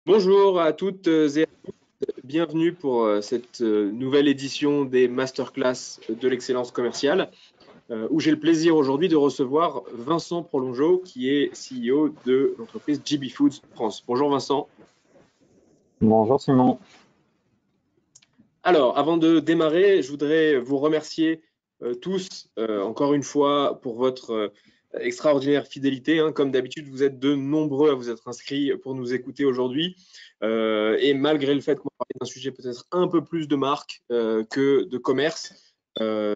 Bonjour à toutes et à tous, bienvenue pour cette nouvelle édition des Masterclass de l'excellence commerciale, où j'ai le plaisir aujourd'hui de recevoir Vincent Prolongeau, qui est CEO de l'entreprise GB Foods France. Bonjour Vincent. Bonjour Simon. Alors, avant de démarrer, je voudrais vous remercier tous, encore une fois, pour votre extraordinaire fidélité. Comme d'habitude, vous êtes de nombreux à vous être inscrits pour nous écouter aujourd'hui. Et malgré le fait qu'on parle d'un sujet peut-être un peu plus de marque que de commerce,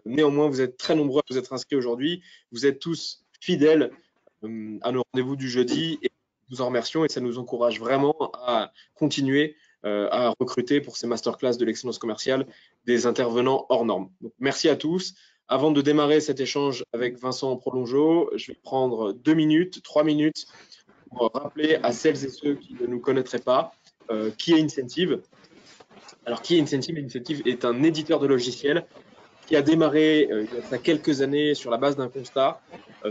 néanmoins, vous êtes très nombreux à vous être inscrits aujourd'hui. Vous êtes tous fidèles à nos rendez-vous du jeudi et nous en remercions et ça nous encourage vraiment à continuer à recruter pour ces masterclass de l'excellence commerciale des intervenants hors normes. Donc, merci à tous. Avant de démarrer cet échange avec Vincent Prolongeau, je vais prendre 2 minutes, 3 minutes pour rappeler à celles et ceux qui ne nous connaîtraient pas qui est Incentive. Alors, qui est Incentive? Incentive est un éditeur de logiciels qui a démarré il y a quelques années sur la base d'un constat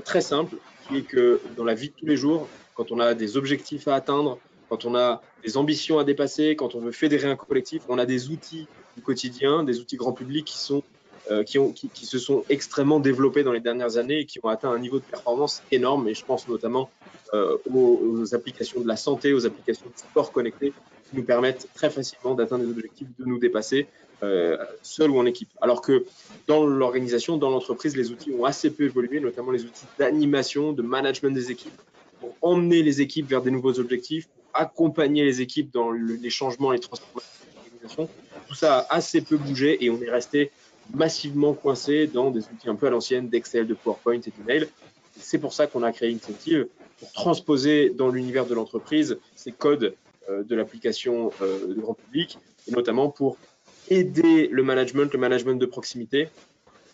très simple, qui est que dans la vie de tous les jours, quand on a des objectifs à atteindre, quand on a des ambitions à dépasser, quand on veut fédérer un collectif, on a des outils du quotidien, des outils grand public qui se sont extrêmement développés dans les dernières années et qui ont atteint un niveau de performance énorme. Et je pense notamment aux applications de la santé, aux applications de sport connecté, qui nous permettent très facilement d'atteindre des objectifs, de nous dépasser, seul ou en équipe. Alors que dans l'organisation, dans l'entreprise, les outils ont assez peu évolué, notamment les outils d'animation, de management des équipes, pour emmener les équipes vers des nouveaux objectifs, pour accompagner les équipes dans les changements, les transformations de l'organisation. Tout ça a assez peu bougé et on est resté massivement coincé dans des outils un peu à l'ancienne d'Excel, de PowerPoint et d'email. C'est pour ça qu'on a créé Incentive, pour transposer dans l'univers de l'entreprise ces codes de l'application de grand public, et notamment pour aider le management de proximité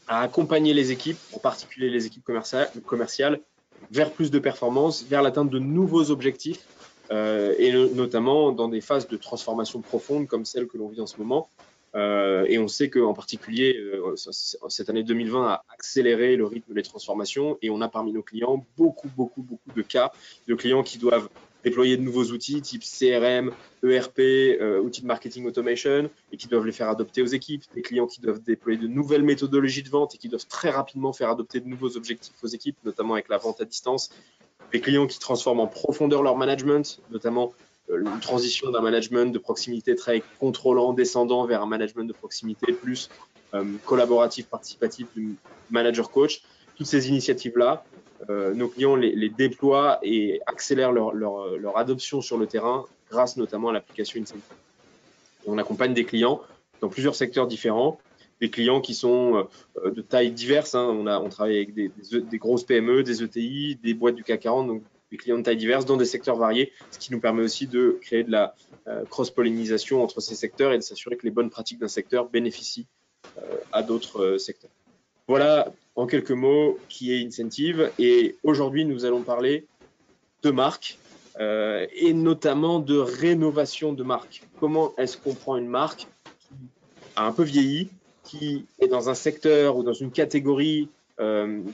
à accompagner les équipes, en particulier les équipes commerciales, vers plus de performance, vers l'atteinte de nouveaux objectifs, et notamment dans des phases de transformation profonde comme celle que l'on vit en ce moment. Et on sait qu'en particulier, cette année 2020 a accéléré le rythme des transformations et on a parmi nos clients beaucoup de cas de clients qui doivent déployer de nouveaux outils type CRM, ERP, outils de marketing automation et qui doivent les faire adopter aux équipes, des clients qui doivent déployer de nouvelles méthodologies de vente et qui doivent très rapidement faire adopter de nouveaux objectifs aux équipes, notamment avec la vente à distance, des clients qui transforment en profondeur leur management, notamment une transition d'un management de proximité très contrôlant, descendant vers un management de proximité plus collaboratif, participatif, du manager coach. Toutes ces initiatives-là, nos clients les déploient et accélèrent leur adoption sur le terrain grâce notamment à l'application Incentive. On accompagne des clients dans plusieurs secteurs différents, des clients qui sont de tailles diverses. On travaille avec des grosses PME, des ETI, des boîtes du CAC 40, donc des clients de tailles diverses dans des secteurs variés, ce qui nous permet aussi de créer de la cross-pollinisation entre ces secteurs et de s'assurer que les bonnes pratiques d'un secteur bénéficient à d'autres secteurs. Voilà en quelques mots qui est Incentive. Et aujourd'hui, nous allons parler de marque et notamment de rénovation de marque. Comment est-ce qu'on prend une marque qui a un peu vieilli, qui est dans un secteur ou dans une catégorie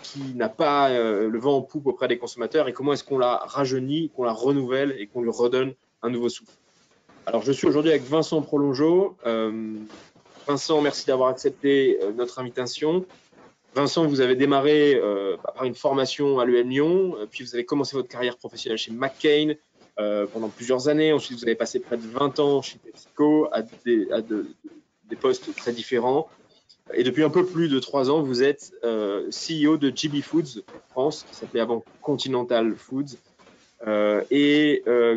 qui n'a pas le vent en poupe auprès des consommateurs et comment est-ce qu'on la rajeunit, qu'on la renouvelle et qu'on lui redonne un nouveau souffle. Alors, je suis aujourd'hui avec Vincent Prolongeau. Vincent, merci d'avoir accepté notre invitation. Vincent, vous avez démarré par une formation à l'EM Lyon, puis vous avez commencé votre carrière professionnelle chez McCain pendant plusieurs années. Ensuite, vous avez passé près de 20 ans chez PepsiCo à des postes très différents. Et depuis un peu plus de 3 ans, vous êtes CEO de GB Foods France, qui s'appelait avant Continental Foods,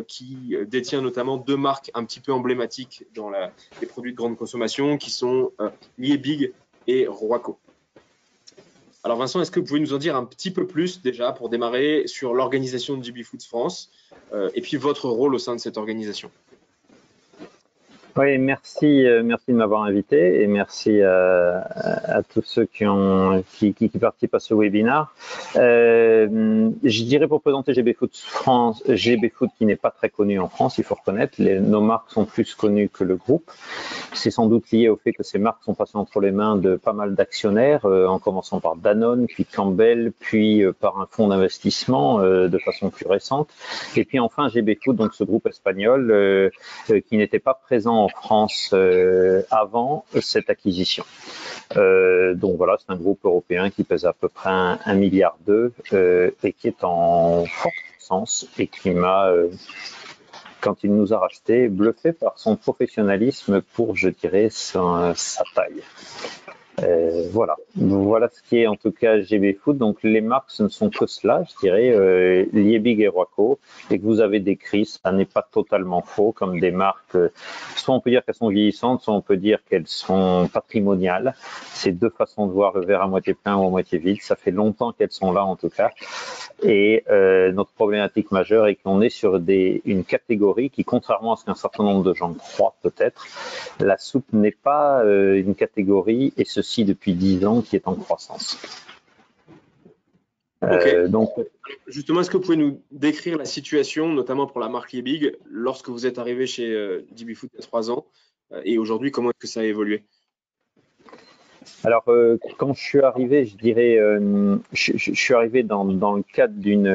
qui détient notamment 2 marques un petit peu emblématiques dans les produits de grande consommation, qui sont Liebig et Roaco. Alors Vincent, est-ce que vous pouvez nous en dire un petit peu plus déjà pour démarrer sur l'organisation de GB Foods France et puis votre rôle au sein de cette organisation? Oui, merci de m'avoir invité et merci à tous ceux qui participent à ce webinaire. je dirais pour présenter GB Food France, GB Food qui n'est pas très connu en France, il faut reconnaître, nos marques sont plus connues que le groupe. C'est sans doute lié au fait que ces marques sont passées entre les mains de pas mal d'actionnaires, en commençant par Danone, puis Campbell, puis par un fonds d'investissement de façon plus récente. Et puis enfin GB Food, donc ce groupe espagnol qui n'était pas présent en France avant cette acquisition. Donc voilà, c'est un groupe européen qui pèse à peu près 1,2 milliard et qui est en forte croissance et qui m'a, quand il nous a racheté, bluffé par son professionnalisme pour, je dirais, sa taille. Voilà ce qui est en tout cas GB Food. Donc les marques, ce ne sont que cela, je dirais, Liebig et Royco, et que vous avez décrit, ça n'est pas totalement faux, comme des marques, soit on peut dire qu'elles sont vieillissantes, soit on peut dire qu'elles sont patrimoniales. C'est deux façons de voir le verre à moitié plein ou à moitié vide. Ça fait longtemps qu'elles sont là en tout cas. Et notre problématique majeure est qu'on est sur une catégorie qui, contrairement à ce qu'un certain nombre de gens croient peut-être, la soupe n'est pas une catégorie, et ceci depuis 10 ans, qui est en croissance. Okay. Donc, justement, est-ce que vous pouvez nous décrire la situation, notamment pour la marque Liebig, lorsque vous êtes arrivé chez GB Food il y a 3 ans, et aujourd'hui, comment est-ce que ça a évolué? Alors, quand je suis arrivé, je dirais, je suis arrivé dans le cadre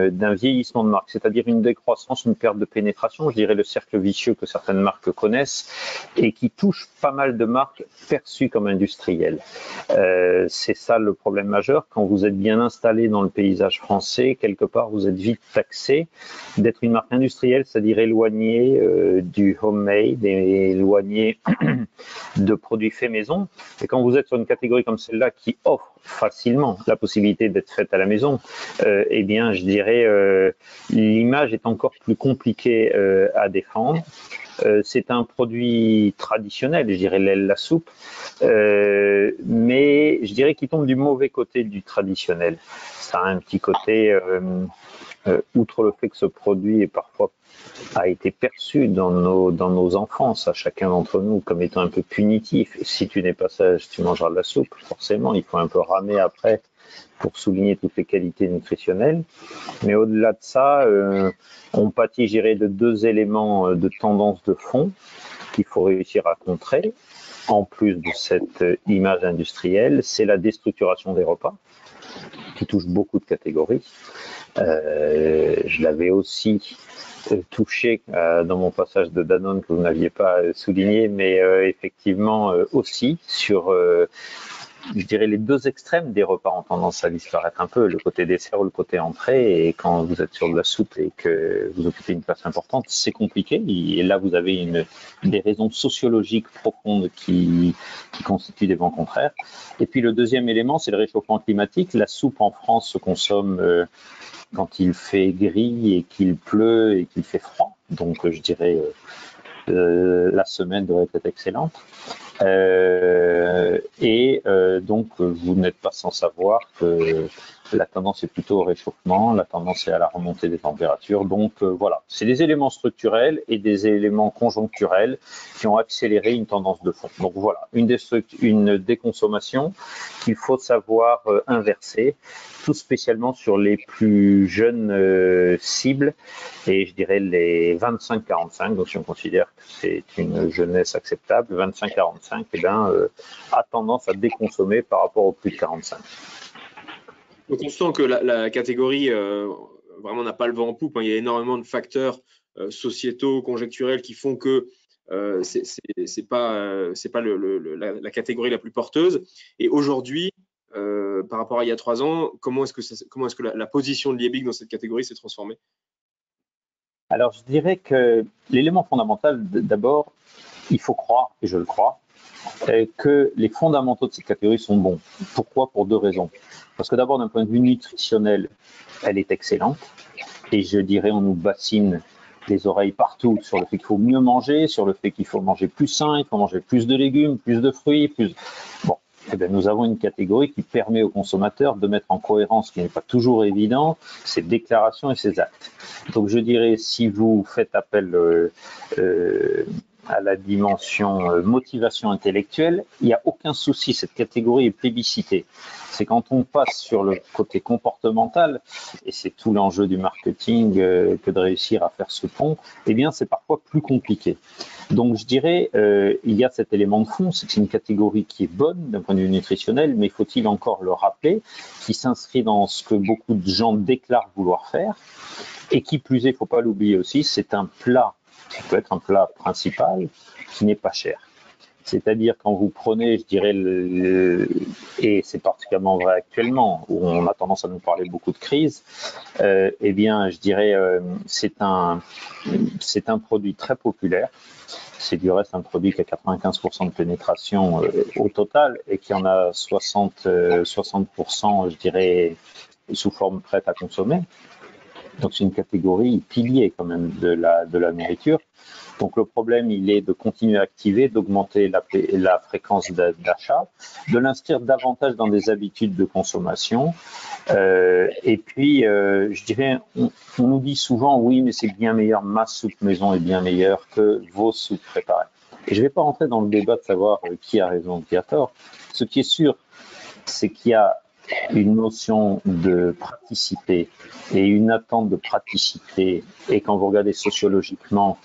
d'un vieillissement de marque, c'est-à-dire une décroissance, une perte de pénétration, je dirais le cercle vicieux que certaines marques connaissent et qui touche pas mal de marques perçues comme industrielles. C'est ça le problème majeur. Quand vous êtes bien installé dans le paysage français, quelque part, vous êtes vite taxé d'être une marque industrielle, c'est-à-dire éloignée du homemade, éloignée de produits faits maison. Et quand vous êtes sur une catégorie comme celle-là qui offre facilement la possibilité d'être faite à la maison, eh bien, je dirais, l'image est encore plus compliquée à défendre. C'est un produit traditionnel, je dirais la soupe, mais je dirais qu'il tombe du mauvais côté du traditionnel. Ça a un petit côté, outre le fait que ce produit est parfois a été perçu dans nos enfances, à chacun d'entre nous, comme étant un peu punitif. Si tu n'es pas sage, tu mangeras de la soupe. Forcément, il faut un peu ramer après pour souligner toutes les qualités nutritionnelles. Mais au-delà de ça, on pâtit, je dirais, de 2 éléments de tendance de fond qu'il faut réussir à contrer, en plus de cette image industrielle. C'est la déstructuration des repas, qui touche beaucoup de catégories. Je l'avais aussi touché dans mon passage de Danone que vous n'aviez pas souligné, mais effectivement aussi sur, je dirais, les 2 extrêmes des repas ont tendance à disparaître un peu, le côté dessert ou le côté entrée. Et quand vous êtes sur de la soupe et que vous occupez une place importante, c'est compliqué. Et là, vous avez des raisons sociologiques profondes qui constituent des vents contraires. Et puis le deuxième élément, c'est le réchauffement climatique. La soupe en France se consomme quand il fait gris et qu'il pleut et qu'il fait froid. Donc, je dirais, la semaine devrait être excellente. Donc, vous n'êtes pas sans savoir que la tendance est plutôt au réchauffement, la tendance est à la remontée des températures. Donc, voilà, c'est des éléments structurels et des éléments conjoncturels qui ont accéléré une tendance de fond. Donc, voilà, une déconsommation qu'il faut savoir inverser, tout spécialement sur les plus jeunes cibles, et je dirais les 25-45, donc si on considère que c'est une jeunesse acceptable, 25-45 a tendance à déconsommer par rapport aux plus de 45. Donc on sent que la catégorie vraiment n'a pas le vent en poupe, hein. Il y a énormément de facteurs sociétaux, conjecturels qui font que c'est pas la catégorie la plus porteuse. Et aujourd'hui, par rapport à il y a 3 ans, comment est-ce que la position de Liebig dans cette catégorie s'est transformée? Alors, je dirais que l'élément fondamental, d'abord, il faut croire, et je le crois, que les fondamentaux de cette catégorie sont bons. Pourquoi? Pour 2 raisons. Parce que d'abord, d'un point de vue nutritionnel, elle est excellente. Et je dirais, on nous bassine les oreilles partout sur le fait qu'il faut mieux manger, sur le fait qu'il faut manger plus sain, il faut manger plus de légumes, plus de fruits, plus... Bon, eh bien, nous avons une catégorie qui permet aux consommateurs de mettre en cohérence, ce qui n'est pas toujours évident, ses déclarations et ses actes. Donc je dirais, si vous faites appel à la dimension motivation intellectuelle, il n'y a aucun souci, cette catégorie est plébiscitée. C'est quand on passe sur le côté comportemental, et c'est tout l'enjeu du marketing que de réussir à faire ce pont, eh bien c'est parfois plus compliqué. Donc je dirais, il y a cet élément de fond, c'est que c'est une catégorie qui est bonne d'un point de vue nutritionnel, mais faut-il encore le rappeler, qui s'inscrit dans ce que beaucoup de gens déclarent vouloir faire, et qui plus est, il ne faut pas l'oublier aussi, c'est un plat qui peut être un plat principal qui n'est pas cher. C'est-à-dire quand vous prenez, je dirais, et c'est particulièrement vrai actuellement, où on a tendance à nous parler beaucoup de crise, eh bien, je dirais, c'est un produit très populaire. C'est du reste un produit qui a 95% de pénétration au total et qui en a 60%, je dirais, sous forme prête à consommer. Donc c'est une catégorie pilier quand même de la nourriture. Donc le problème, il est de continuer à activer, d'augmenter la fréquence d'achat, de l'inscrire davantage dans des habitudes de consommation. Et puis, je dirais, on nous dit souvent, oui, mais c'est bien meilleur, ma soupe maison est bien meilleure que vos soupes préparées. Et je ne vais pas rentrer dans le débat de savoir qui a raison ou qui a tort. Ce qui est sûr, c'est qu'il y a une notion de praticité et une attente de praticité. Et quand vous regardez sociologiquement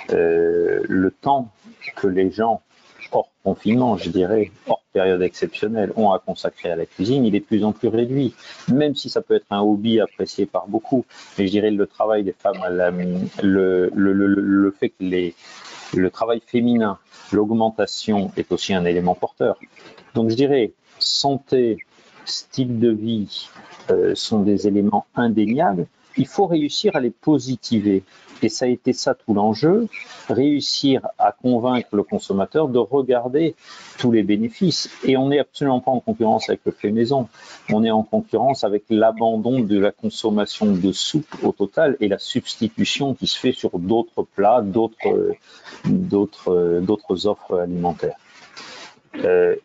le temps que les gens, hors confinement, je dirais, hors période exceptionnelle, ont à consacrer à la cuisine, il est de plus en plus réduit, même si ça peut être un hobby apprécié par beaucoup. Mais je dirais le travail des femmes, le fait que le travail féminin, l'augmentation est aussi un élément porteur. Donc je dirais santé, style de vie sont des éléments indéniables. Il faut réussir à les positiver. Et ça a été ça tout l'enjeu, réussir à convaincre le consommateur de regarder tous les bénéfices. Et on n'est absolument pas en concurrence avec le fait maison. On est en concurrence avec l'abandon de la consommation de soupe au total et la substitution qui se fait sur d'autres plats, d'autres offres alimentaires.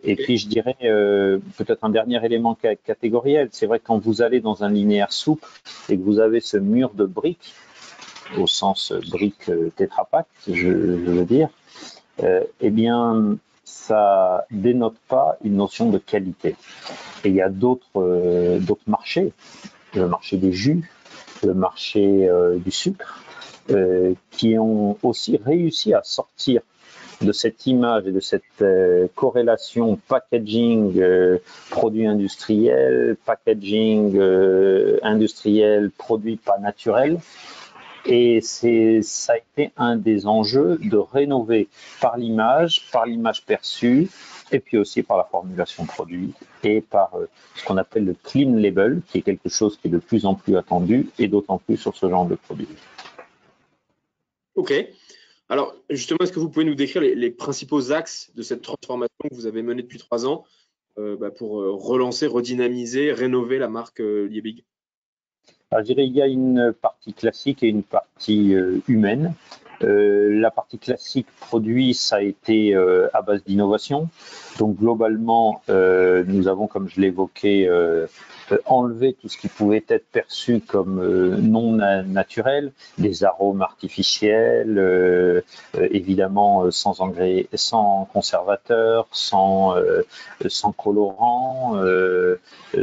Et puis je dirais peut-être un dernier élément catégoriel, c'est vrai que quand vous allez dans un linéaire soupe et que vous avez ce mur de briques, au sens briques Tetra Pak, je veux dire, eh bien ça dénote pas une notion de qualité. Et il y a d'autres marchés, le marché des jus, le marché du sucre, qui ont aussi réussi à sortir de cette image et de cette corrélation packaging produit industriel, packaging industriel produit pas naturel. Et ça a été un des enjeux de rénover par l'image perçue, et puis aussi par la formulation produit et par ce qu'on appelle le clean label, qui est quelque chose qui est de plus en plus attendu, et d'autant plus sur ce genre de produit. Ok. Alors, justement, est-ce que vous pouvez nous décrire les principaux axes de cette transformation que vous avez menée depuis 3 ans pour relancer, redynamiser, rénover la marque Liebig? Alors, je dirais qu'il y a une partie classique et une partie humaine. La partie classique produit, ça a été à base d'innovation. Donc globalement, nous avons, comme je l'évoquais, enlevé tout ce qui pouvait être perçu comme non naturel, des arômes artificiels, évidemment sans engrais, sans conservateurs, sans colorants,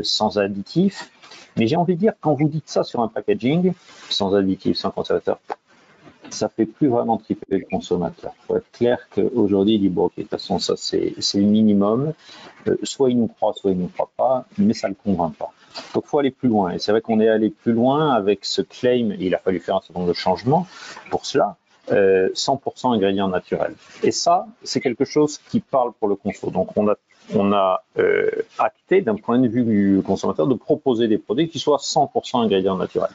sans additifs. Mais j'ai envie de dire, quand vous dites ça sur un packaging, sans additifs, sans conservateurs, ça fait plus vraiment triper le consommateur. Il faut être clair qu'aujourd'hui, il dit, bon, ok, de toute façon, ça, c'est le minimum. Soit il nous croit, soit il ne nous croit pas, mais ça ne le convainc pas. Donc, il faut aller plus loin. Et c'est vrai qu'on est allé plus loin avec ce claim, et il a fallu faire un certain nombre de changements pour cela, 100% ingrédients naturels. Et ça, c'est quelque chose qui parle pour le conso. Donc, on a acté, d'un point de vue du consommateur, de proposer des produits qui soient 100% ingrédients naturels.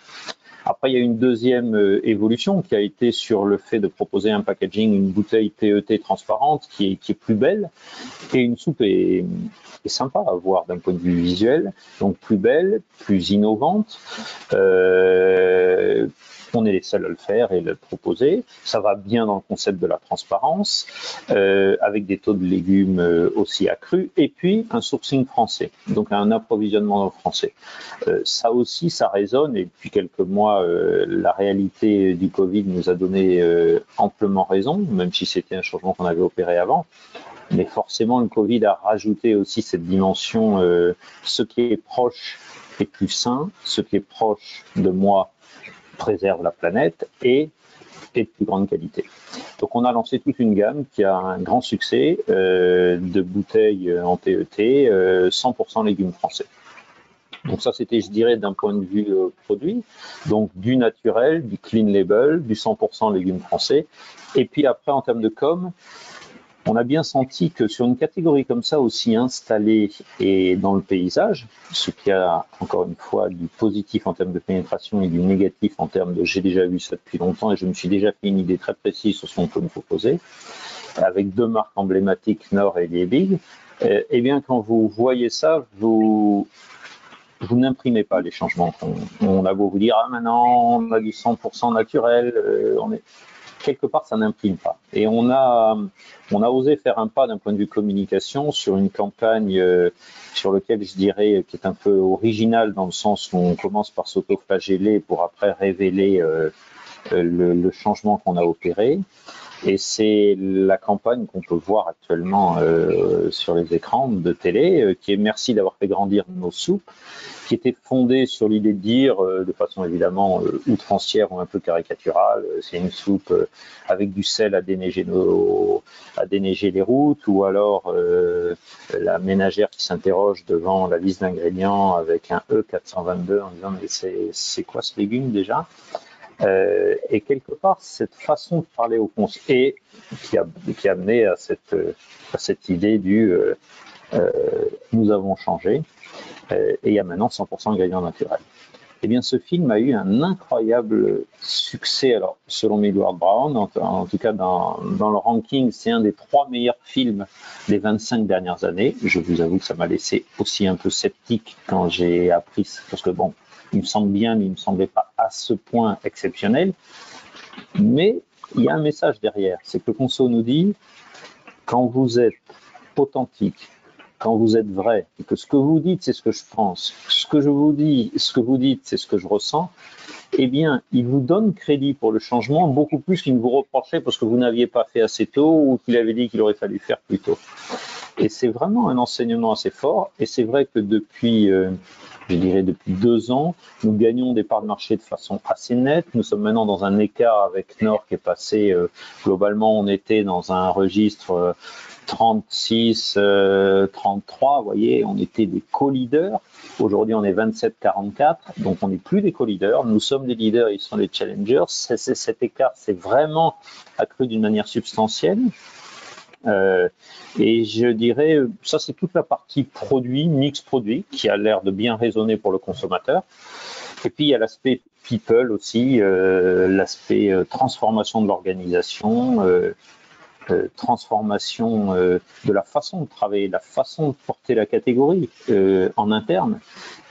Après, il y a une deuxième évolution qui a été sur le fait de proposer un packaging, une bouteille PET transparente qui est plus belle, et une soupe est sympa à voir d'un point de vue visuel, donc plus belle, plus innovante. On on est les seuls à le faire et le proposer. Ça va bien dans le concept de la transparence, avec des taux de légumes aussi accrus, et puis un sourcing français, donc un approvisionnement français. Ça aussi, ça résonne, et depuis quelques mois, la réalité du Covid nous a donné amplement raison, même si c'était un changement qu'on avait opéré avant. Mais forcément, le Covid a rajouté aussi cette dimension, ce qui est proche est plus sain, ce qui est proche de moi préserve la planète et est de plus grande qualité. Donc on a lancé toute une gamme qui a un grand succès de bouteilles en PET, 100% légumes français. Donc ça, c'était, je dirais, d'un point de vue produit, donc du naturel, du clean label, du 100% légumes français. Et puis après, en termes de com, on a bien senti que sur une catégorie comme ça, aussi installée et dans le paysage, ce qui a encore une fois du positif en termes de pénétration et du négatif en termes de j'ai déjà vu ça depuis longtemps et je me suis déjà fait une idée très précise sur ce qu'on peut me proposer, avec deux marques emblématiques, Knorr et Liebig, eh bien quand vous voyez ça, vous n'imprimez pas les changements. On a beau vous dire, ah maintenant on a du 100% naturel, on est... quelque part, ça n'imprime pas. Et on a osé faire un pas d'un point de vue communication sur une campagne sur laquelle je dirais qui est un peu originale dans le sens où on commence par s'autoflageller pour après révéler le changement qu'on a opéré. Et c'est la campagne qu'on peut voir actuellement sur les écrans de télé, qui est merci d'avoir fait grandir nos soupes, qui était fondée sur l'idée de dire, de façon évidemment outrancière ou un peu caricaturale, c'est une soupe avec du sel à déneiger les routes, ou alors la ménagère qui s'interroge devant la liste d'ingrédients avec un E422 en disant mais c'est quoi ce légume déjà? Et quelque part, cette façon de parler au conseil qui a amené à cette idée du nous avons changé et il y a maintenant 100% ingrédients naturels. Eh bien, ce film a eu un incroyable succès. Alors, selon Millward Brown, en tout cas dans le ranking, c'est un des 3 meilleurs films des 25 dernières années. Je vous avoue que ça m'a laissé aussi un peu sceptique quand j'ai appris, parce que bon, il me semble bien, mais il ne me semblait pas à ce point exceptionnel. Mais il y a un message derrière. C'est que le conso nous dit, quand vous êtes authentique, quand vous êtes vrai, et que ce que vous dites, c'est ce que je pense, ce que je vous dis, ce que vous dites, c'est ce que je ressens, eh bien, il vous donne crédit pour le changement, beaucoup plus qu'il ne vous reprochait parce que vous n'aviez pas fait assez tôt ou qu'il avait dit qu'il aurait fallu faire plus tôt. Et c'est vraiment un enseignement assez fort, et c'est vrai que depuis... je dirais depuis 2 ans, nous gagnons des parts de marché de façon assez nette. Nous sommes maintenant dans un écart avec Knorr qui est passé, globalement, on était dans un registre 36, 33, vous voyez, on était des co-leaders. Aujourd'hui, on est 27-44, donc on n'est plus des co-leaders. Nous sommes des leaders, ils sont les challengers. Cet écart s'est vraiment accru d'une manière substantielle. Et je dirais, ça c'est toute la partie produit, mix produit, qui a l'air de bien résonner pour le consommateur. Et puis il y a l'aspect people aussi, l'aspect transformation de l'organisation, transformation de la façon de travailler, la façon de porter la catégorie en interne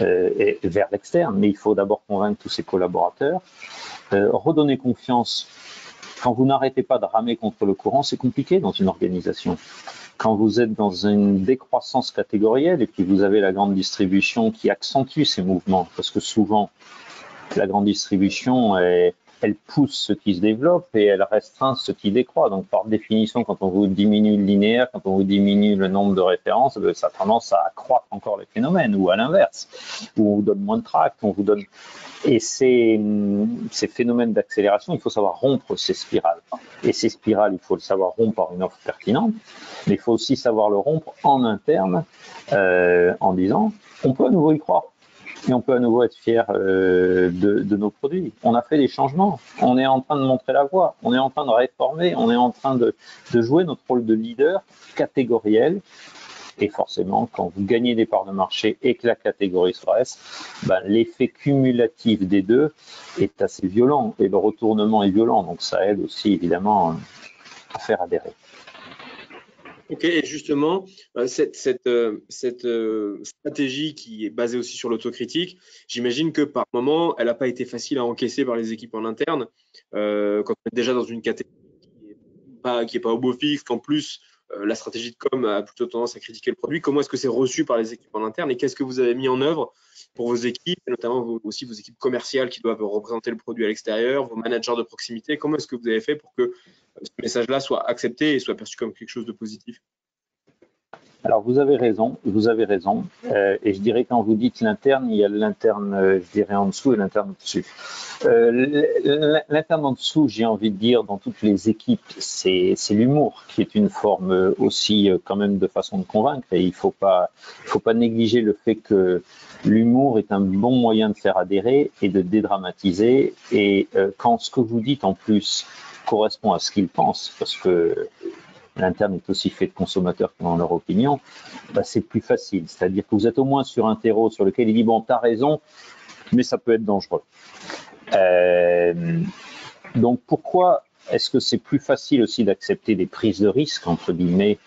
et vers l'externe. Mais il faut d'abord convaincre tous ses collaborateurs, redonner confiance. Quand vous n'arrêtez pas de ramer contre le courant, c'est compliqué dans une organisation. Quand vous êtes dans une décroissance catégorielle et puis vous avez la grande distribution qui accentue ces mouvements, parce que souvent, la grande distribution, elle pousse ce qui se développe et elle restreint ce qui décroît. Donc, par définition, quand on vous diminue le linéaire, quand on vous diminue le nombre de références, ça a tendance à accroître encore les phénomènes, ou à l'inverse, où on vous donne moins de tract, on vous donne... Et ces phénomènes d'accélération, il faut savoir rompre ces spirales. Et ces spirales, il faut le savoir rompre par une offre pertinente, mais il faut aussi savoir le rompre en interne, en disant, on peut à nouveau y croire. Et on peut à nouveau être fier de nos produits. On a fait des changements, on est en train de montrer la voie, on est en train de réformer, on est en train de jouer notre rôle de leader catégoriel. Et forcément, quand vous gagnez des parts de marché et que la catégorie se reste, l'effet cumulatif des deux est assez violent et le retournement est violent. Donc ça aide aussi évidemment à faire adhérer. Ok, et justement, cette stratégie qui est basée aussi sur l'autocritique, j'imagine que par moment, elle n'a pas été facile à encaisser par les équipes en interne. Quand on est déjà dans une catégorie qui est pas au beau fixe, qu'en plus, la stratégie de com a plutôt tendance à critiquer le produit, comment est-ce que c'est reçu par les équipes en interne et qu'est-ce que vous avez mis en œuvre pour vos équipes, et notamment aussi vos équipes commerciales qui doivent représenter le produit à l'extérieur, vos managers de proximité, comment est-ce que vous avez fait pour que ce message-là soit accepté et soit perçu comme quelque chose de positif? Alors vous avez raison. Et je dirais quand vous dites l'interne, il y a l'interne, je dirais en dessous et l'interne au-dessus. L'interne en dessous, j'ai envie de dire, dans toutes les équipes, c'est l'humour qui est une forme aussi quand même de façon de convaincre. Et il faut pas négliger le fait que l'humour est un bon moyen de faire adhérer et de dédramatiser. Et quand ce que vous dites en plus correspond à ce qu'ils pensent, parce que l'interne est aussi fait de consommateurs qui ont leur opinion, bah c'est plus facile. C'est-à-dire que vous êtes au moins sur un terreau sur lequel il dit bon, t'as raison, mais ça peut être dangereux. Donc pourquoi est-ce que c'est plus facile aussi d'accepter des prises de risques, entre guillemets,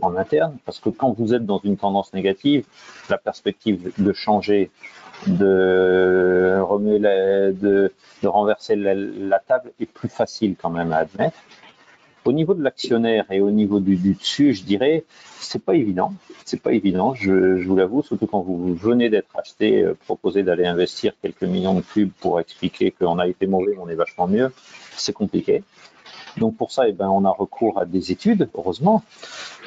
en interne? Parce que quand vous êtes dans une tendance négative, la perspective de changer, de renverser la table est plus facile quand même à admettre. Au niveau de l'actionnaire et au niveau du dessus, je dirais, c'est pas évident. C'est pas évident, je vous l'avoue, surtout quand vous venez d'être acheté, proposer d'aller investir quelques millions de pubs pour expliquer qu'on a été mauvais, mais on est vachement mieux, c'est compliqué. Donc pour ça, eh ben, on a recours à des études, heureusement.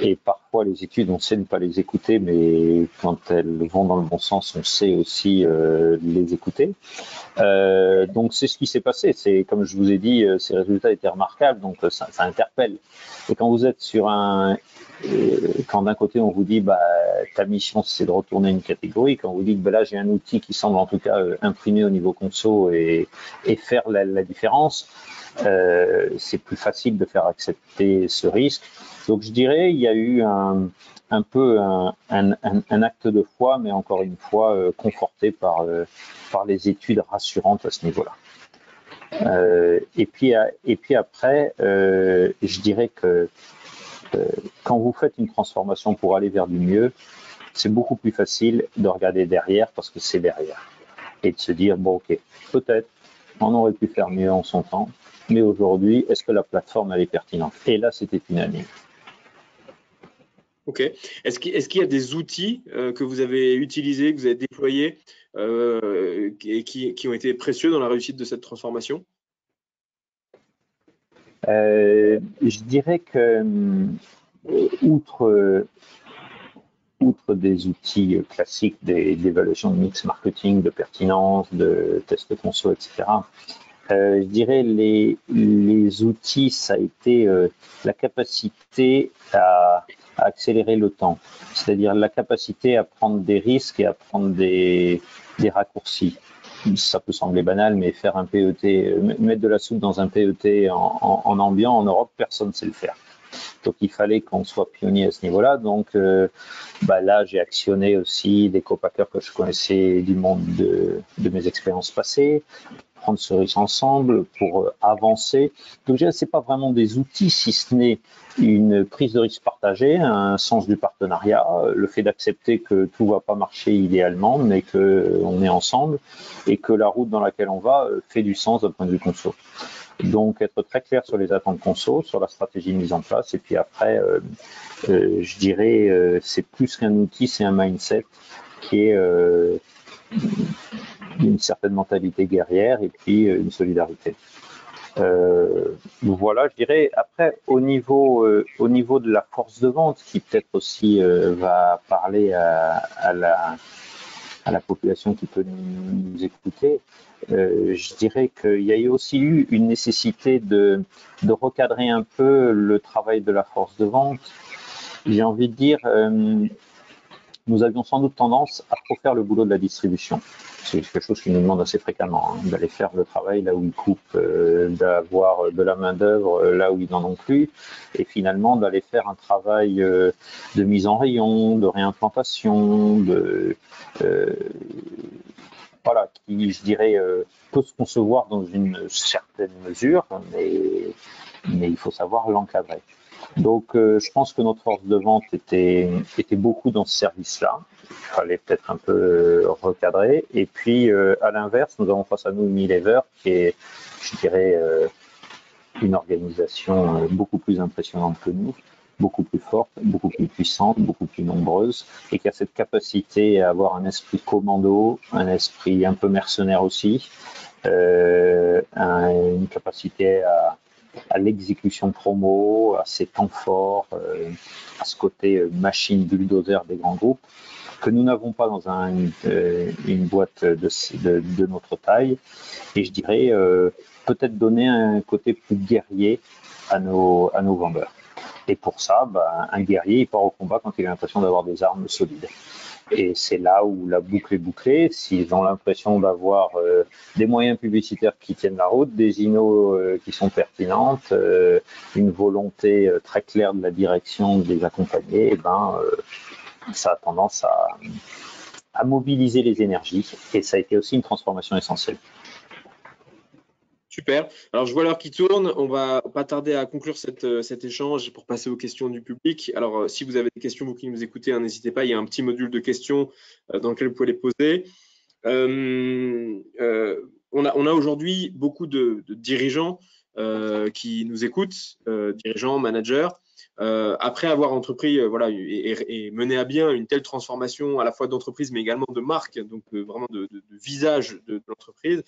Et parfois, les études, on sait ne pas les écouter, mais quand elles vont dans le bon sens, on sait aussi les écouter. Donc c'est ce qui s'est passé. C'est comme je vous ai dit, ces résultats étaient remarquables, donc ça interpelle. Et quand vous êtes sur quand d'un côté on vous dit bah ta mission c'est de retourner une catégorie, quand vous dites bah là j'ai un outil qui semble en tout cas imprimer au niveau conso et faire la différence, c'est plus facile de faire accepter ce risque. Donc je dirais il y a eu un peu un acte de foi, mais encore une fois conforté par les études rassurantes à ce niveau-là. Et puis après, je dirais que quand vous faites une transformation pour aller vers du mieux, c'est beaucoup plus facile de regarder derrière parce que c'est derrière et de se dire bon ok, peut-être on aurait pu faire mieux en son temps, mais aujourd'hui, est-ce que la plateforme elle est pertinente? Et là, c'était unanime. Ok. Est-ce qu'il y a des outils que vous avez utilisés, que vous avez déployés et qui ont été précieux dans la réussite de cette transformation? Je dirais que outre des outils classiques d'évaluation de mix marketing, de pertinence, de tests de conso, etc., je dirais les outils, ça a été la capacité à accélérer le temps, c'est-à-dire la capacité à prendre des risques et à prendre des raccourcis. Ça peut sembler banal, mais faire un PET, mettre de la soupe dans un PET en ambiant en Europe, personne ne sait le faire. Donc il fallait qu'on soit pionnier à ce niveau-là. Donc là, j'ai actionné aussi des copackers que je connaissais du monde de mes expériences passées, prendre ce risque ensemble pour avancer. Donc c'est pas vraiment des outils, si ce n'est une prise de risque partagée, un sens du partenariat, le fait d'accepter que tout va pas marcher idéalement, mais que on est ensemble et que la route dans laquelle on va fait du sens d'un point de vue conso. Donc être très clair sur les attentes conso, sur la stratégie mise en place, et puis après, je dirais, c'est plus qu'un outil, c'est un mindset qui est une certaine mentalité guerrière et puis une solidarité. Voilà, je dirais. Après, au niveau de la force de vente, qui peut-être aussi va parler à la population qui peut nous écouter, je dirais qu'il y a aussi eu une nécessité de recadrer un peu le travail de la force de vente. J'ai envie de dire, nous avions sans doute tendance à trop faire le boulot de la distribution. C'est quelque chose qui nous demande assez fréquemment, d'aller faire le travail là où ils coupent, d'avoir de la main-d'œuvre là où ils n'en ont plus, et finalement d'aller faire un travail de mise en rayon, de réimplantation, voilà, qui, je dirais, peut se concevoir dans une certaine mesure, mais il faut savoir l'encadrer. Donc, je pense que notre force de vente était beaucoup dans ce service-là. Il fallait peut-être un peu recadrer. Et puis, à l'inverse, nous avons face à nous Unilever, qui est, je dirais, une organisation beaucoup plus impressionnante que nous, beaucoup plus forte, beaucoup plus puissante, beaucoup plus nombreuse, et qui a cette capacité à avoir un esprit commando, un esprit un peu mercenaire aussi, une capacité à l'exécution promo, à ses temps forts, à ce côté machine bulldozer des grands groupes, que nous n'avons pas dans une boîte de notre taille. Et je dirais peut-être donner un côté plus guerrier à nos vendeurs. Et pour ça, un guerrier, il part au combat quand il a l'impression d'avoir des armes solides. Et c'est là où la boucle est bouclée. S'ils ont l'impression d'avoir des moyens publicitaires qui tiennent la route, des innos qui sont pertinentes, une volonté très claire de la direction de les accompagner, ça a tendance à mobiliser les énergies. Et ça a été aussi une transformation essentielle. Super. Alors, je vois l'heure qui tourne. On va pas tarder à conclure cet échange pour passer aux questions du public. Alors, si vous avez des questions, vous qui nous écoutez, n'hésitez pas. Il y a un petit module de questions dans lequel vous pouvez les poser. On a aujourd'hui beaucoup de dirigeants qui nous écoutent, dirigeants, managers. Après avoir entrepris et mené à bien une telle transformation à la fois d'entreprise mais également de marque, donc vraiment de visage de l'entreprise,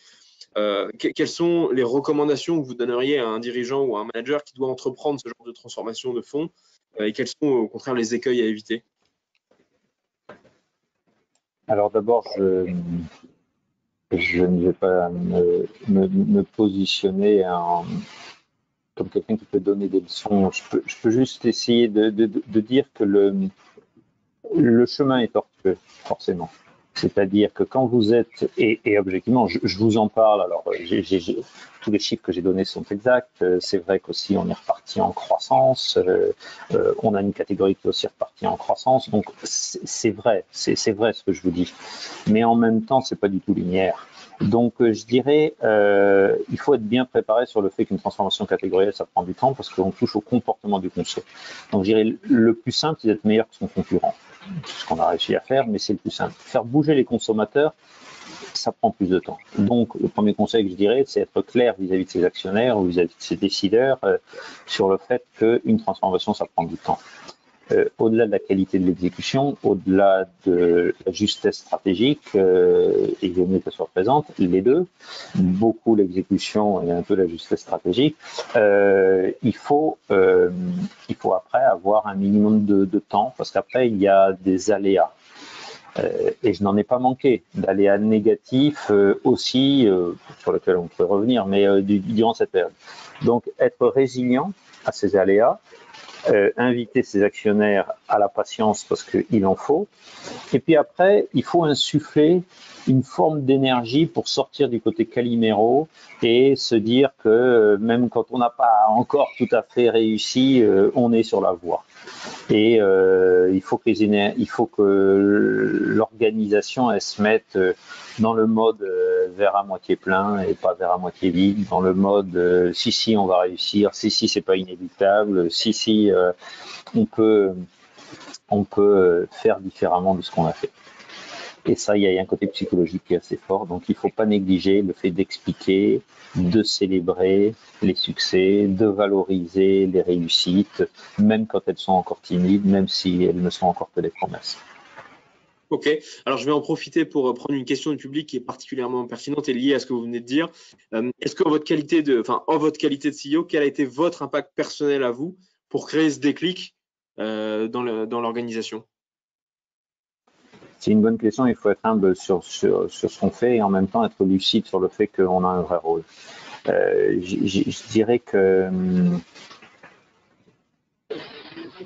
quelles sont les recommandations que vous donneriez à un dirigeant ou à un manager qui doit entreprendre ce genre de transformation de fond et quels sont au contraire les écueils à éviter? Alors d'abord, je ne vais pas me positionner comme quelqu'un qui peut donner des leçons. Je peux juste essayer de dire que le chemin est tortueux, forcément. C'est-à-dire que quand vous êtes, et objectivement, je vous en parle, alors tous les chiffres que j'ai donnés sont exacts, c'est vrai qu'aussi on est reparti en croissance, on a une catégorie qui est aussi repartie en croissance, donc c'est vrai ce que je vous dis, mais en même temps c'est pas du tout linéaire. Donc je dirais, il faut être bien préparé sur le fait qu'une transformation catégorielle ça prend du temps parce qu'on touche au comportement du conso. Donc je dirais le plus simple c'est d'être meilleur que son concurrent. C'est ce qu'on a réussi à faire, mais c'est le plus simple. Faire bouger les consommateurs, ça prend plus de temps. Donc, le premier conseil que je dirais, c'est être clair vis-à-vis de ses actionnaires ou vis-à-vis de ses décideurs sur le fait qu'une transformation, ça prend du temps. Au-delà de la qualité de l'exécution, au-delà de la justesse stratégique, il vaut mieux qu'elle soit présente, les deux, beaucoup l'exécution et un peu la justesse stratégique, il faut après avoir un minimum de temps, parce qu'après, il y a des aléas. Et je n'en ai pas manqué d'aléas négatifs aussi, sur lesquels on pourrait revenir, mais durant cette période. Donc, être résilient à ces aléas, inviter ses actionnaires à la patience parce qu'il en faut. Et puis après, il faut insuffler une forme d'énergie pour sortir du côté Calimero et se dire que même quand on n'a pas encore tout à fait réussi, on est sur la voie. Et il faut que l'organisation elle se mette dans le mode verre à moitié plein et pas verre à moitié vide, dans le mode si on va réussir, si c'est pas inévitable, si on peut faire différemment de ce qu'on a fait. Et ça, il y a un côté psychologique qui est assez fort. Donc, il ne faut pas négliger le fait d'expliquer, de célébrer les succès, de valoriser les réussites, même quand elles sont encore timides, même si elles ne sont encore que des promesses. Ok, alors je vais en profiter pour prendre une question du public qui est particulièrement pertinente et liée à ce que vous venez de dire. Est-ce que en votre qualité de CEO, quel a été votre impact personnel à vous pour créer ce déclic dans l'organisation? C'est une bonne question, il faut être humble sur ce qu'on fait et en même temps être lucide sur le fait qu'on a un vrai rôle. Je dirais que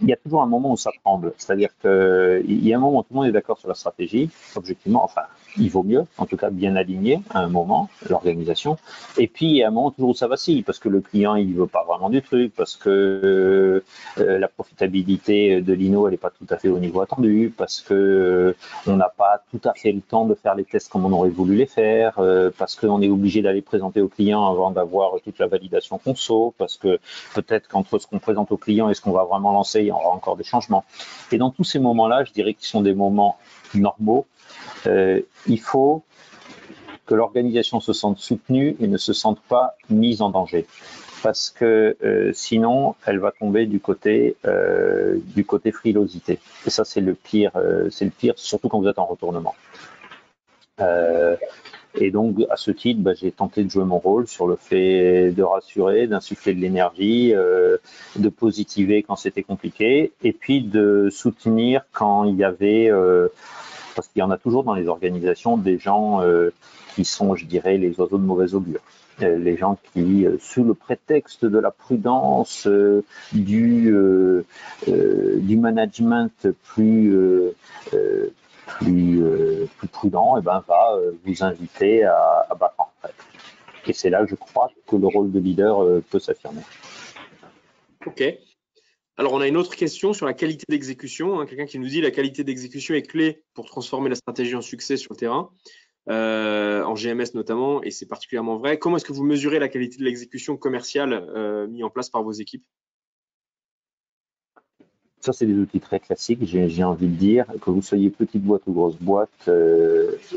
il y a toujours un moment où ça tremble. C'est-à-dire qu'il y a un moment où tout le monde est d'accord sur la stratégie, objectivement, enfin, il vaut mieux, en tout cas bien aligné à un moment, l'organisation. Et puis, il y a un moment toujours où ça vacille, parce que le client, il veut pas vraiment du truc, parce que la profitabilité de l'INO, elle n'est pas tout à fait au niveau attendu, parce que on n'a pas tout à fait le temps de faire les tests comme on aurait voulu les faire, parce qu'on est obligé d'aller présenter au client avant d'avoir toute la validation conso, parce que peut-être qu'entre ce qu'on présente au client et ce qu'on va vraiment lancer, il y aura encore des changements. Et dans tous ces moments-là, je dirais qu'ils sont des moments normaux. Il faut que l'organisation se sente soutenue et ne se sente pas mise en danger. Parce que sinon, elle va tomber du côté frilosité. Et ça, c'est le pire, surtout quand vous êtes en retournement. Et donc, à ce titre, j'ai tenté de jouer mon rôle sur le fait de rassurer, d'insuffler de l'énergie, de positiver quand c'était compliqué, et puis de soutenir quand il y avait, parce qu'il y en a toujours dans les organisations, des gens qui sont, je dirais, les oiseaux de mauvais augure. Les gens qui, sous le prétexte de la prudence, du management plus prudent, va vous inviter à battre en retraite. Et c'est là, je crois, que le rôle de leader peut s'affirmer. Ok. Alors, on a une autre question sur la qualité d'exécution. Quelqu'un qui nous dit la qualité d'exécution est clé pour transformer la stratégie en succès sur le terrain, en GMS notamment, et c'est particulièrement vrai. Comment est-ce que vous mesurez la qualité de l'exécution commerciale mise en place par vos équipes? Ça, c'est des outils très classiques, j'ai envie de dire. Que vous soyez petite boîte ou grosse boîte,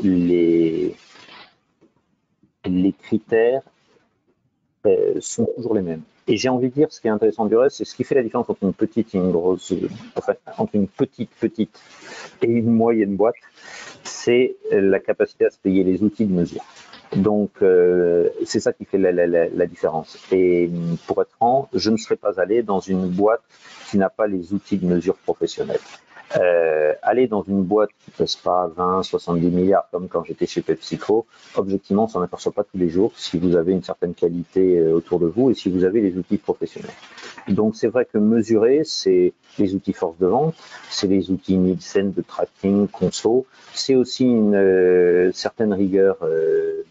les critères sont toujours les mêmes. Et j'ai envie de dire, ce qui est intéressant du reste, c'est ce qui fait la différence entre une petite et une grosse, entre une petite et une moyenne boîte, c'est la capacité à se payer les outils de mesure. Donc, c'est ça qui fait la différence. Et pour être franc, je ne serais pas allé dans une boîte qui n'a pas les outils de mesure professionnels. Aller dans une boîte qui ne pèse pas 20, 70 milliards, comme quand j'étais chez PepsiCo, objectivement, on s'en aperçoit pas tous les jours si vous avez une certaine qualité autour de vous et si vous avez les outils professionnels. Donc, c'est vrai que mesurer, c'est les outils force de vente, c'est les outils Nielsen de tracking, conso, c'est aussi une certaine rigueur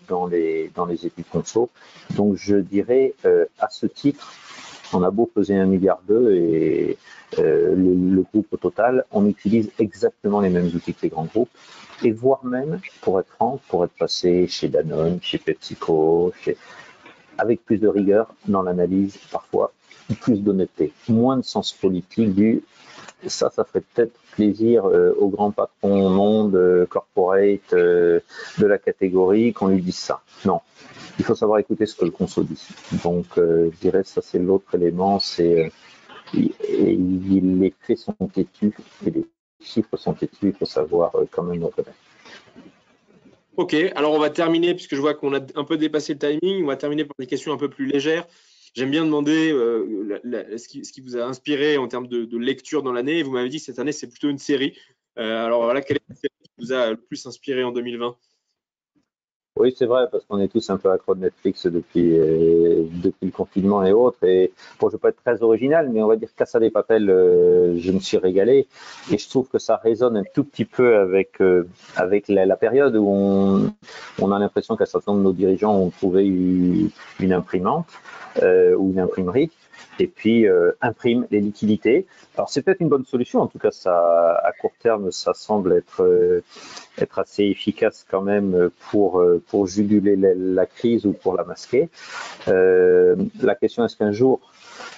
dans les études conso. Donc, je dirais, à ce titre, on a beau peser 1,2 milliard et le groupe au total, on utilise exactement les mêmes outils que les grands groupes, et voire même, pour être franc, pour être passé chez Danone, chez PepsiCo, avec plus de rigueur dans l'analyse, parfois plus d'honnêteté, moins de sens politique ça ferait peut-être plaisir aux grands patrons monde, corporate, de la catégorie, qu'on lui dise ça. Non, il faut savoir écouter ce que le conso dit. Donc, je dirais ça, c'est l'autre élément, c'est les faits sont têtus et les chiffres sont têtus, il faut savoir quand même le reconnaître. Ok, alors on va terminer, puisque je vois qu'on a un peu dépassé le timing, on va terminer par des questions un peu plus légères. J'aime bien demander ce qui vous a inspiré en termes de lecture dans l'année. Vous m'avez dit que cette année, c'est plutôt une série. Alors voilà, quelle est la série qui vous a le plus inspiré en 2020? Oui, c'est vrai, parce qu'on est tous un peu accro de Netflix depuis le confinement et autres. Et bon, je ne vais pas être très original, mais on va dire Casa de Papel, je me suis régalé. Et je trouve que ça résonne un tout petit peu avec la période où on a l'impression qu'un certain nombre de nos dirigeants ont trouvé une imprimante ou une imprimerie, et puis imprime les liquidités. Alors c'est peut-être une bonne solution, en tout cas ça, à court terme, ça semble être assez efficace quand même pour juguler la crise ou pour la masquer. La question, est-ce qu'un jour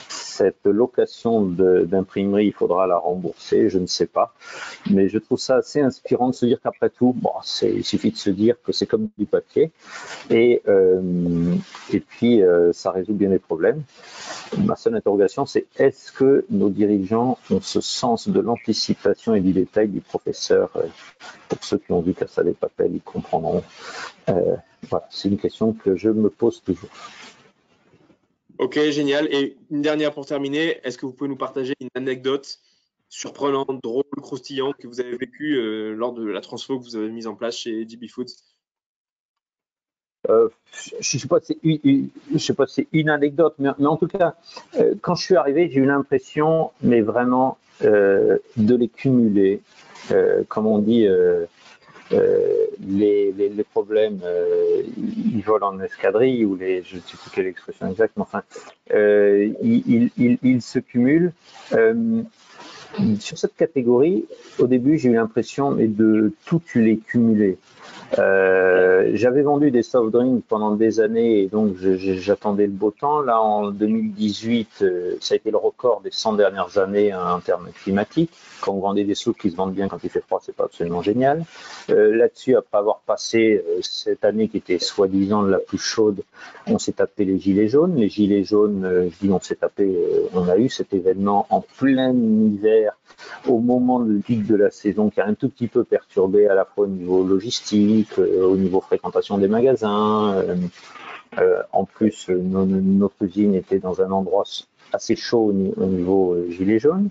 cette location d'imprimerie, il faudra la rembourser, je ne sais pas. Mais je trouve ça assez inspirant de se dire qu'après tout, il suffit de se dire que c'est comme du papier et puis ça résout bien les problèmes. Ma seule interrogation, c'est est-ce que nos dirigeants ont ce sens de l'anticipation et du détail du professeur? Pour ceux qui ont vu Casa de Papel, ils comprendront. Voilà, c'est une question que je me pose toujours. Ok, génial. Et une dernière pour terminer, est-ce que vous pouvez nous partager une anecdote surprenante, drôle, croustillante que vous avez vécue lors de la transfo que vous avez mise en place chez DB Foods? Je sais pas si c'est une anecdote, mais en tout cas, quand je suis arrivé, j'ai eu l'impression, mais vraiment, de les cumuler, comme on dit. Les problèmes, ils volent en escadrille, ou je ne sais plus quelle expression exacte, mais enfin, ils se cumulent. Sur cette catégorie, au début, j'ai eu l'impression de toutes les cumuler. J'avais vendu des soft drinks pendant des années et donc j'attendais le beau temps. Là, en 2018, ça a été le record des 100 dernières années en termes climatiques. Quand vous vendez des soupes qui se vendent bien quand il fait froid, c'est pas absolument génial. Là-dessus, après avoir passé cette année qui était soi-disant la plus chaude, on s'est tapé les gilets jaunes. Les gilets jaunes, je dis on s'est tapé, on a eu cet événement en plein hiver, au moment du pic de la saison, qui a un tout petit peu perturbé à la fois au niveau logistique, au niveau fréquentation des magasins. En plus, notre usine était dans un endroit assez chaud au niveau gilet jaune.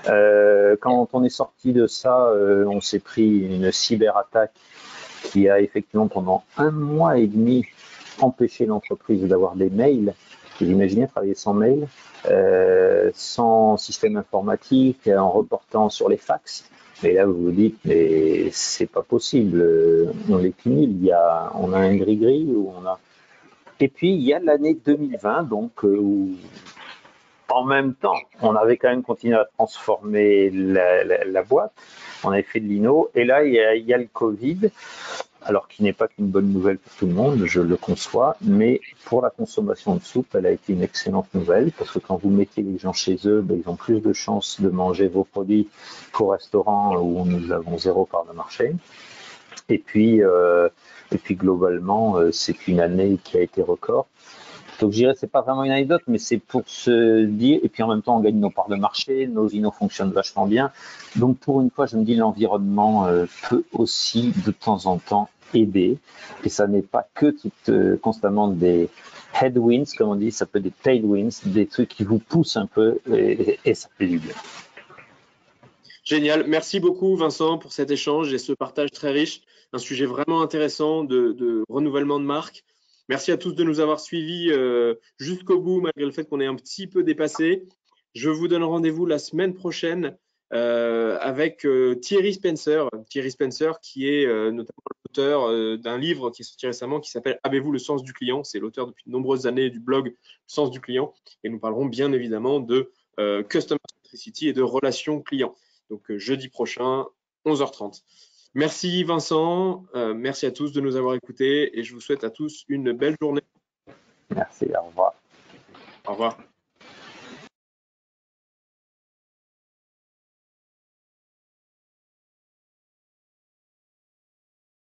Quand on est sorti de ça, on s'est pris une cyberattaque qui a effectivement pendant 1 mois et demi empêché l'entreprise d'avoir des mails. Vous imaginez travailler sans mail, sans système informatique, en reportant sur les fax. Et là, vous vous dites, mais c'est pas possible. On les cumule. On a un gris-gris où on a. Et puis il y a l'année 2020, donc où en même temps, on avait quand même continué à transformer la boîte. On avait fait de l'INO. Et là, il y a le Covid. Alors qui n'est pas qu'une bonne nouvelle pour tout le monde, je le conçois, mais pour la consommation de soupe, elle a été une excellente nouvelle, parce que quand vous mettez les gens chez eux, ils ont plus de chances de manger vos produits qu'au restaurant où nous avons 0 part de marché. Et puis globalement, c'est une année qui a été record. Donc je dirais c'est pas vraiment une anecdote, mais c'est pour se dire, et puis en même temps on gagne nos parts de marché, nos innos fonctionnent vachement bien. Donc pour une fois, je me dis l'environnement peut aussi de temps en temps aider, et ça n'est pas que constamment des headwinds, comme on dit, ça peut être des tailwinds, des trucs qui vous poussent un peu, et ça fait du bien. Génial. Merci beaucoup, Vincent, pour cet échange et ce partage très riche. Un sujet vraiment intéressant de renouvellement de marque. Merci à tous de nous avoir suivis jusqu'au bout, malgré le fait qu'on est un petit peu dépassé. Je vous donne rendez-vous la semaine prochaine avec Thierry Spencer. Thierry Spencer, qui est notamment l'auteur d'un livre qui est sorti récemment qui s'appelle « Avez-vous le sens du client ?» C'est l'auteur depuis de nombreuses années du blog « Le sens du client ». Et nous parlerons bien évidemment de Customer Centricity et de relations clients. Donc jeudi prochain, 11h30. Merci Vincent, merci à tous de nous avoir écoutés et je vous souhaite à tous une belle journée. Merci, au revoir. Au revoir.